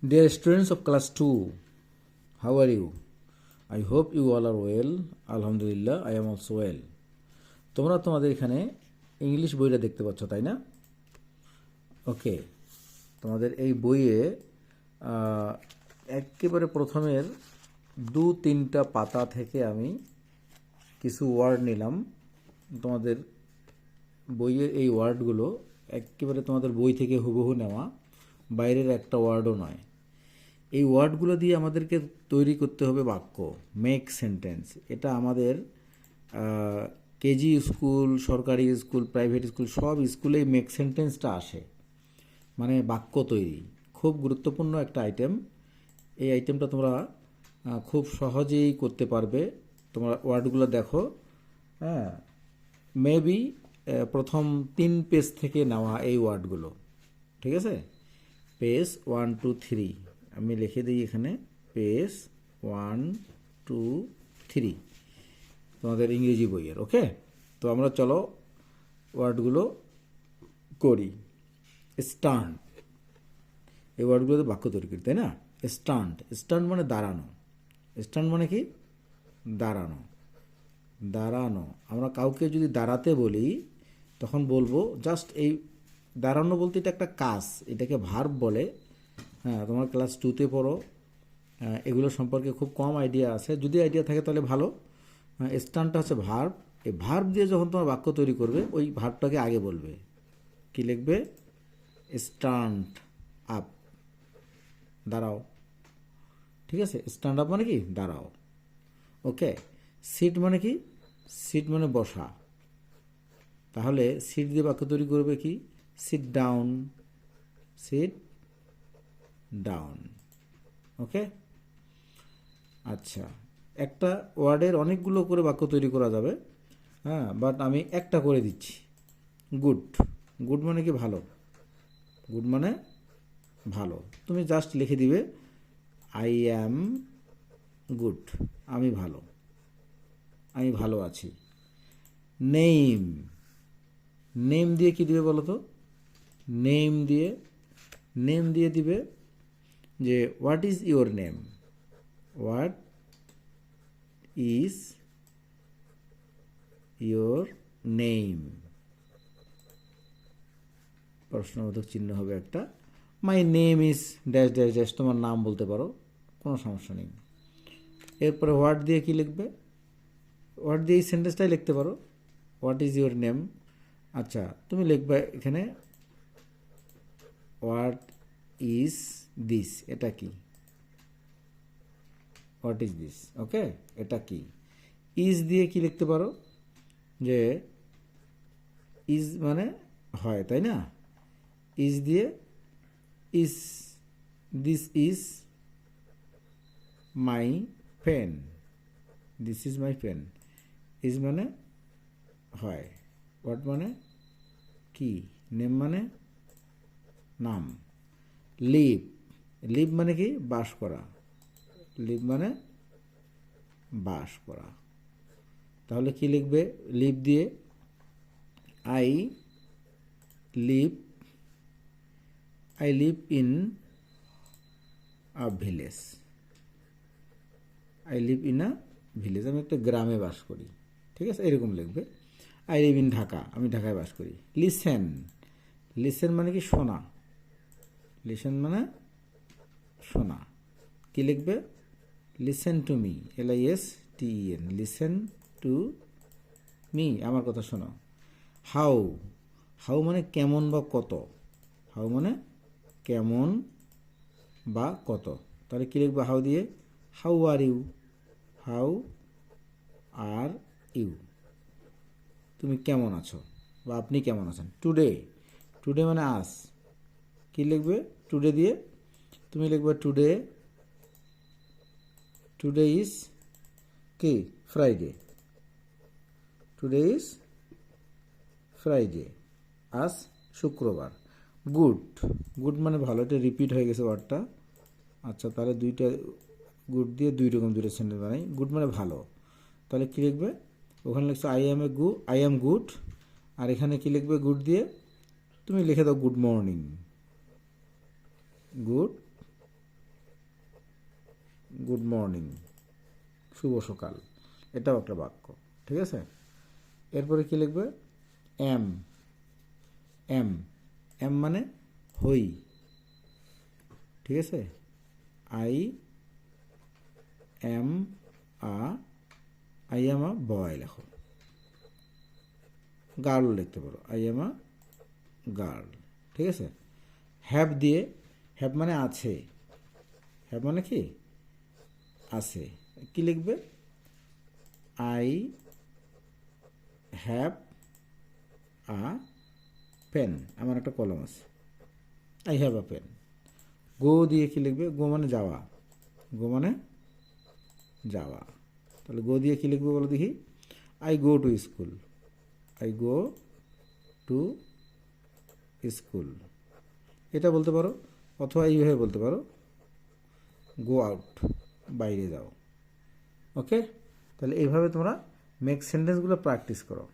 Dear students of class 2, how are you? I hope you all are well. Alhamdulillah, I am also well. তোমরা তোমাদের এখানে English বইটা দেখতে পাচ্ছ, তাই না? ওকে, তোমাদের এই বইয়ে একেবারে প্রথমের 2-3টা পাতা থেকে আমি কিছু ওয়ার্ড নিলাম। তোমাদের বইয়ে এই ওয়ার্ডগুলো একেবারে তোমাদের বই থেকে হুবহু নেওয়া, বাইরের একটা ওয়ার্ডও নয়। এই ওয়ার্ডগুলো দিয়ে আমাদেরকে তৈরি করতে হবে বাক্য, মেক সেন্টেন্স। এটা আমাদের কেজি স্কুল, সরকারি স্কুল, প্রাইভেট স্কুল, সব স্কুলেই মেক সেন্টেন্সটা আসে, মানে বাক্য তৈরি। খুব গুরুত্বপূর্ণ একটা আইটেম। এই আইটেমটা তোমরা খুব সহজেই করতে পারবে। তোমরা ওয়ার্ডগুলো দেখো, হ্যাঁ, মেবি প্রথম 3 পেজ থেকে নেওয়া এই ওয়ার্ডগুলো, ঠিক আছে? পেজ 1, 2, 3 আমি লিখে দিই এখানে, পেজ 1, 2, 3 তোমাদের ইংরেজি বইয়ের। ওকে, তো আমরা চলো ওয়ার্ডগুলো করি। স্ট্যান্ড, এই ওয়ার্ডগুলোতে বাক্য তৈরি করি, তাই না? স্ট্যান্ড, স্ট্যান্ড মানে দাঁড়ানো। স্ট্যান্ড মানে কি? দাঁড়ানো। দাঁড়ানো, আমরা কাউকে যদি দাঁড়াতে বলি তখন বলবো জাস্ট এই দাঁড়ানো বলতে এটা একটা কাজ, এটাকে ভার্ব বলে। হ্যাঁ, তোমার ক্লাস 2তে পড়ো, এগুলো সম্পর্কে খুব কম আইডিয়া আছে। যদি আইডিয়া থাকে তাহলে ভালো। স্ট্যান্ডটা হচ্ছে ভার্ব। এই ভার্ব দিয়ে যখন তোমার বাক্য তৈরি করবে, ওই ভার্বটাকে আগে বলবে। কি লিখবে? স্ট্যান্ড আপ, দাঁড়াও। ঠিক আছে, স্ট্যান্ড আপ মানে কি? দাঁড়াও। ওকে, সিট মানে কি? সিট মানে বসা। তাহলে সিট দিয়ে বাক্য তৈরি করবে কি? Sit down, sit down. Okay, আচ্ছা, একটা ওয়ার্ডের অনেকগুলো করে বাক্য তৈরি করা যাবে, হ্যাঁ, বাট আমি একটা করে দিচ্ছি। গুড, গুড মানে কি? ভালো। গুড মানে ভালো। তুমি জাস্ট লিখে দিবে আই অ্যাম গুড, আমি ভালো, আমি ভালো আছি। নেম, নেম দিয়ে কি দিবে বলো তো? নেম দিয়ে দিবে যে what is your name, what is your name, প্রশ্নবোধক চিহ্ন হবে একটা। My name is dash dash dash, তোমার নাম বলতে পারো, কোনো সমস্যা নেই। এরপরে হোয়াট দিয়ে কি লিখবে? হোয়াট দিয়ে এই সেন্টেন্সটাই লিখতে পারো, হোয়াট ইজ ইউর নেম। আচ্ছা, তুমি লিখবে এখানে হোয়াট ইজ দিস, এটা কি? হোয়াট ইজ দিস, ওকে, এটা কি? ইজ দিয়ে কি লিখতে পারো? যে ইজ মানে হয়, তাই না? ইজ দিয়ে is, this is my pen, this is my pen. Is মানে হয়, হোয়াট মানে কি, নেম মানে নাম। লিভ, লিভ মানে কি? বাস করা। লিভ মানে বাস করা। তাহলে কি লিখবে লিভ দিয়ে? I live, I live in a village, I live in a village, আমি একটা গ্রামে বাস করি। ঠিক আছে, এরকম লিখবে। আই লিভ ইন ঢাকা, আমি ঢাকায় বাস করি। লিসেন, লিসেন মানে কি? শোনা। লিসেন মানে শোনা। কি লিখবে? Listen to me, LISTEN, listen to me, আমার কথা শোনো। হাউ, হাউ মানে কেমন বা কত। হাউ মানে কেমন বা কত। তাহলে কি লিখবে হাউ দিয়ে? How are you, how are you, তুমি কেমন আছো বা আপনি কেমন আছেন। টুডে, টুডে মানে আজ। কি লিখবে? টুডে দিয়ে তুমি লিখবে টুডে, টুডে ইজ কি? ফ্রাইডে, টুডে ইজ ফ্রাইডে, আজ শুক্রবার। গুড, গুড মানে ভালো, এটা রিপিট হয়ে গেছে ওয়ার্ডটা। আচ্ছা, তাহলে দুইটা গুড দিয়ে দুই সেন্টেন্স বানাই। গুড মানে ভালো, তাহলে কী লিখবে? ওখানে লিখছো আই অ্যাম গুড, আর এখানে কি লিখবে? গুড দিয়ে তুমি লিখে দাও good morning, good good morning, শুভ সকাল, এটাও একটা বাক্য। ঠিক আছে, এরপরে কি লিখবে? এম, এম, এম মানে হই। ঠিক আছে, আই এম আ বয় লেখো। গার্ল লিখতে পারো, আই এম আ গার্ল। ঠিক আছে, হ্যাভ দিয়ে, হ্যাভ মানে আছে, হ্যাভ মানে কি আছে, কি লিখবে? আই হ্যাভ আ পেন, আমার একটা কলম আছে, আই হ্যাভ আ পেন। গো দিয়ে কি লিখবে? গো মানে যাওয়া, গো মানে যাওয়া, তাহলে গো দিয়ে কি লিখবে বলো দেখি? I go to school, I go to school, এটা বলতে পারো, অথবা এইভাবে বলতে পারো, গো আউট, বাইরে যাও। ওকে, তাহলে এইভাবে তোমরা মেক সেন্টেন্সগুলো প্র্যাকটিস করো।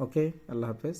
ওকে, আল্লাহ হাফেজ।